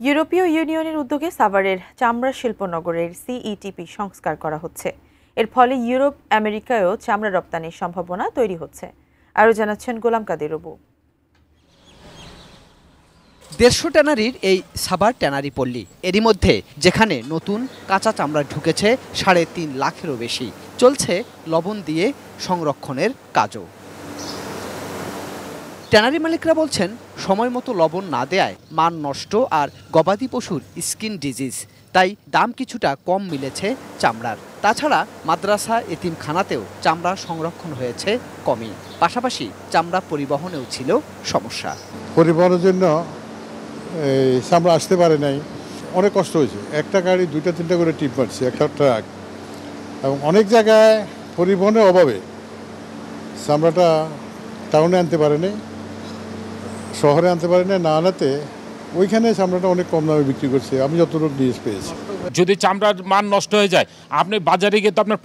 ইউরোপীয় ইউনিয়নের উদ্যোগে সাভারের চামড়া শিল্পনগরের সিইটিপি সংস্কার করা হচ্ছে। এর ফলে ইউরোপ আমেরিকায়ও চামড়া রপ্তানির সম্ভাবনা তৈরি হচ্ছে। আরও জানাচ্ছেন গোলাম কাদের অপু। ১৫০ ট্যানারির এই সাভার ট্যানারি পল্লী, এরই মধ্যে যেখানে নতুন কাঁচা চামড়া ঢুকেছে ৩.৫ লাখেরও বেশি, চলছে লবণ দিয়ে সংরক্ষণের কাজও। ট্যানারি মালিকরা বলছেন, সময় মতো লবণ না দেয়ায় মান নষ্ট আর গবাদি পশুর স্কিন ডিজিজ, তাই দাম কিছুটা কম মিলেছে চামড়ার। তাছাড়া মাদ্রাসা এতিমখানাতেও চামড়া সংরক্ষণ হয়েছে কমই, পাশাপাশি চামড়া পরিবহনেও ছিল সমস্যা। পরিবহনের জন্য চামড়া আসতে পারে নাই, অনেক কষ্ট হয়েছে। একটা গাড়ি 2-3টা করে টিপ মারছে, একটা ট্রাক, এবং অনেক জায়গায় পরিবহনের অভাবে চামড়াটা টাউনে আনতে পারে নাই, শহরে আনতে পারে না আনাতে ওইখানে চামড়াটা অনেক কম দামে বিক্রি করছে। আমি যতটুকু নিউজ পেয়েছি, যদি চামড়ার মান নষ্ট হয়ে যায়, আপনি বাজারে গিয়ে তো আপনার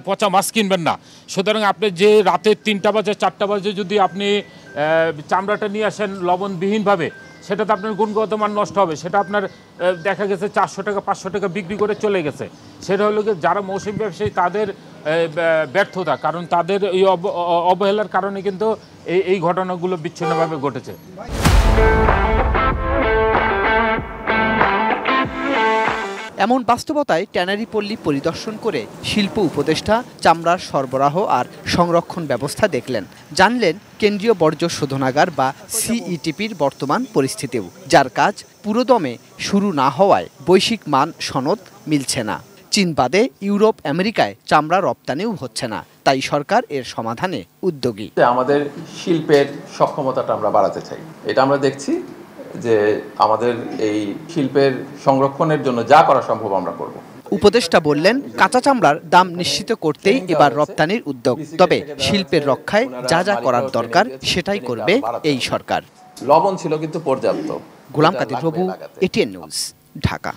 পচা মাছ কিনবেন না। সুতরাং আপনি যে রাতে 3টা বাজে 4টা বাজে যদি আপনি চামড়াটা নিয়ে আসেন লবণবিহীনভাবে, সেটা তো আপনার গুণগত মান নষ্ট হবে। সেটা আপনার দেখা গেছে 400 টাকা 500 টাকা বিক্রি করে চলে গেছে। সেটা হলো যারা মৌসুমী ব্যবসায়ী তাদের ব্যর্থতা, কারণ তাদের এই অবহেলার কারণে কিন্তু এই ঘটনাগুলো বিচ্ছিন্নভাবে ঘটেছে। এমন বাস্তবতায় ট্যানারি পল্লী পরিদর্শন করে শিল্প উপদেষ্টা চামড়ার সরবরাহ আর সংরক্ষণ ব্যবস্থা দেখলেন, জানলেন কেন্দ্রীয় বর্জ্য শোধনাগার বা সিইটিপির বর্তমান পরিস্থিতিও, যার কাজ পুরোদমে শুরু না হওয়ায় বৈশ্বিক মান সনদ মিলছে না। চীন বাদে ইউরোপ আমেরিকায় চামড়া রপ্তানিও হচ্ছে না, তাই সরকার এর সমাধানে উদ্যোগী। আমাদের শিল্পের সক্ষমতাটা আমরা বাড়াতে চাই। এটা আমরা দেখছি যে আমাদের এই শিল্পের সংরক্ষণের জন্য যা করা সম্ভব আমরা করব। উপদেষ্টা বললেন, কাঁচা চামড়ার দাম নিশ্চিত করতেই এবার রপ্তানির উদ্যোগ, তবে শিল্পের রক্ষায় যা যা করার দরকার সেটাই করবে এই সরকার। লবণ ছিল কিন্তু পর্যাপ্ত। গোলাম কাদের অপু, এটিএন নিউজ, ঢাকা।